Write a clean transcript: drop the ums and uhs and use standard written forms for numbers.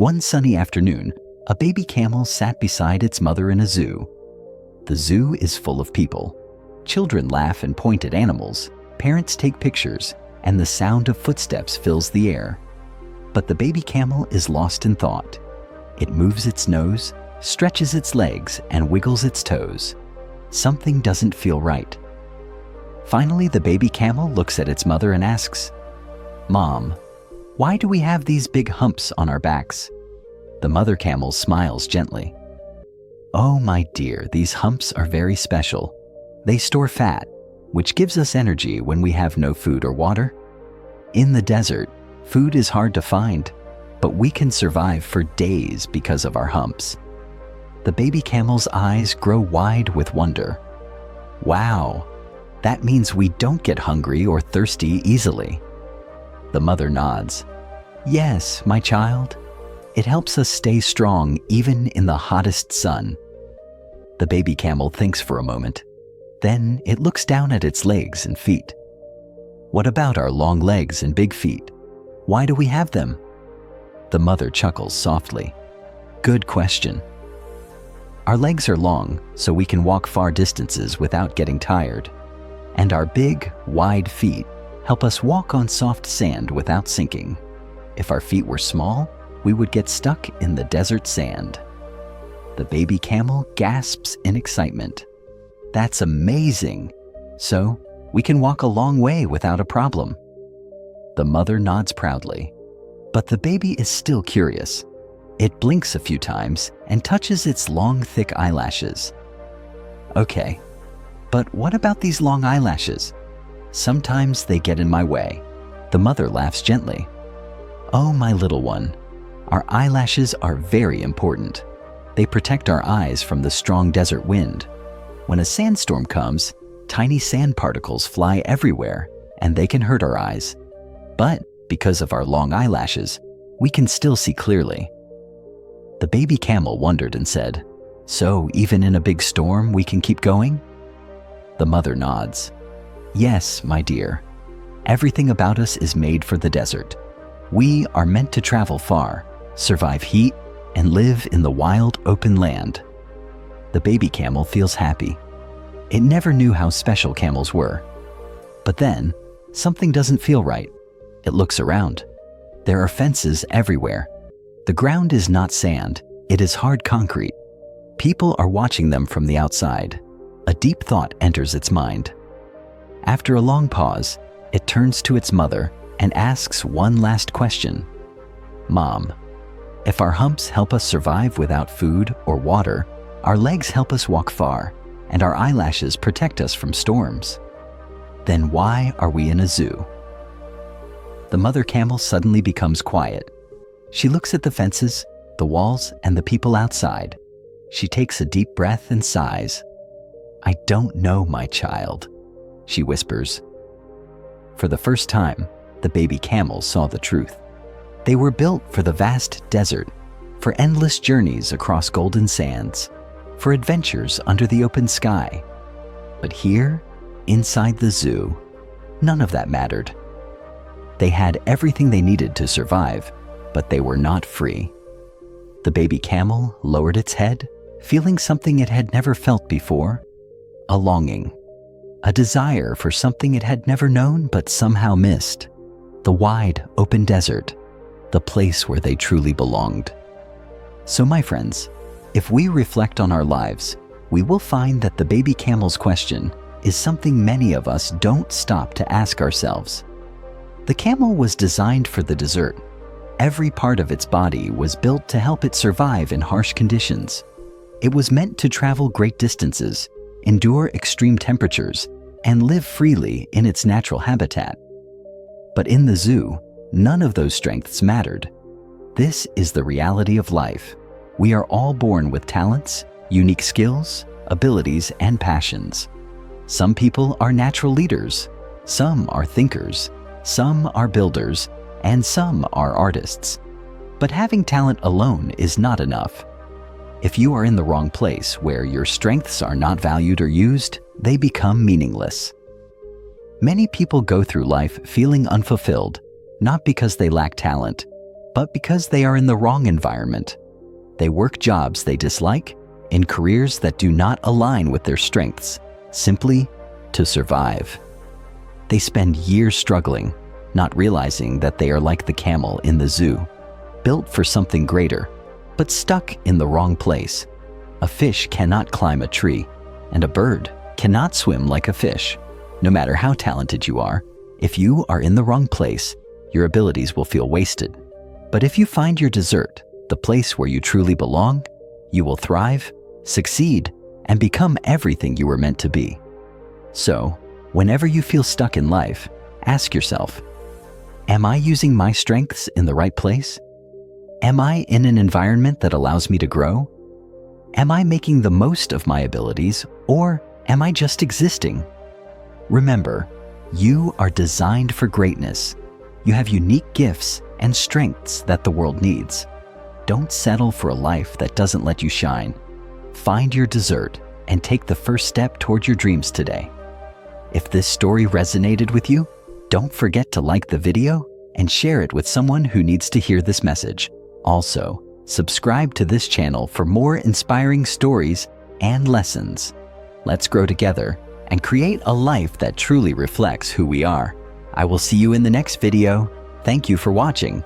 One sunny afternoon, a baby camel sat beside its mother in a zoo. The zoo is full of people. Children laugh and point at animals, parents take pictures, and the sound of footsteps fills the air. But the baby camel is lost in thought. It moves its nose, stretches its legs, and wiggles its toes. Something doesn't feel right. Finally, the baby camel looks at its mother and asks, "Mom, why do we have these big humps on our backs?" The mother camel smiles gently. "Oh, my dear, these humps are very special. They store fat, which gives us energy when we have no food or water. In the desert, food is hard to find, but we can survive for days because of our humps." The baby camel's eyes grow wide with wonder. "Wow, that means we don't get hungry or thirsty easily." The mother nods. "Yes, my child. It helps us stay strong even in the hottest sun." The baby camel thinks for a moment. Then it looks down at its legs and feet. "What about our long legs and big feet? Why do we have them?" The mother chuckles softly. "Good question. Our legs are long so we can walk far distances without getting tired. And our big, wide feet help us walk on soft sand without sinking. If our feet were small, we would get stuck in the desert sand." The baby camel gasps in excitement. "That's amazing! So, we can walk a long way without a problem." The mother nods proudly. But the baby is still curious. It blinks a few times and touches its long, thick eyelashes. "Okay, but what about these long eyelashes? Sometimes they get in my way." The mother laughs gently. "Oh, my little one, our eyelashes are very important. They protect our eyes from the strong desert wind. When a sandstorm comes, tiny sand particles fly everywhere and they can hurt our eyes. But because of our long eyelashes, we can still see clearly." The baby camel wondered and said, "So even in a big storm, we can keep going?" The mother nods. "Yes, my dear. Everything about us is made for the desert. We are meant to travel far, survive heat, and live in the wild, open land." The baby camel feels happy. It never knew how special camels were. But then, something doesn't feel right. It looks around. There are fences everywhere. The ground is not sand, it is hard concrete. People are watching them from the outside. A deep thought enters its mind. After a long pause, it turns to its mother and asks one last question. "Mom, if our humps help us survive without food or water, our legs help us walk far, and our eyelashes protect us from storms. Then why are we in a zoo?" The mother camel suddenly becomes quiet. She looks at the fences, the walls, and the people outside. She takes a deep breath and sighs. "I don't know, my child," she whispers. For the first time, the baby camels saw the truth. They were built for the vast desert, for endless journeys across golden sands, for adventures under the open sky. But here, inside the zoo, none of that mattered. They had everything they needed to survive, but they were not free. The baby camel lowered its head, feeling something it had never felt before, a longing, a desire for something it had never known but somehow missed, the wide, open desert, the place where they truly belonged. So my friends, if we reflect on our lives, we will find that the baby camel's question is something many of us don't stop to ask ourselves. The camel was designed for the desert. Every part of its body was built to help it survive in harsh conditions. It was meant to travel great distances, endure extreme temperatures, and live freely in its natural habitat. But in the zoo, none of those strengths mattered. This is the reality of life. We are all born with talents, unique skills, abilities, and passions. Some people are natural leaders, some are thinkers, some are builders, and some are artists. But having talent alone is not enough. If you are in the wrong place where your strengths are not valued or used, they become meaningless. Many people go through life feeling unfulfilled, not because they lack talent, but because they are in the wrong environment. They work jobs they dislike, in careers that do not align with their strengths, simply to survive. They spend years struggling, not realizing that they are like the camel in the zoo, built for something greater, but stuck in the wrong place. A fish cannot climb a tree, and a bird cannot swim like a fish. No matter how talented you are, if you are in the wrong place, your abilities will feel wasted. But if you find your dessert, the place where you truly belong, you will thrive, succeed, and become everything you were meant to be. So, whenever you feel stuck in life, ask yourself, am I using my strengths in the right place? Am I in an environment that allows me to grow? Am I making the most of my abilities, or am I just existing? Remember, you are designed for greatness. You have unique gifts and strengths that the world needs. Don't settle for a life that doesn't let you shine. Find your dessert and take the first step toward your dreams today. If this story resonated with you, don't forget to like the video and share it with someone who needs to hear this message. Also, subscribe to this channel for more inspiring stories and lessons. Let's grow together and create a life that truly reflects who we are. I will see you in the next video. Thank you for watching.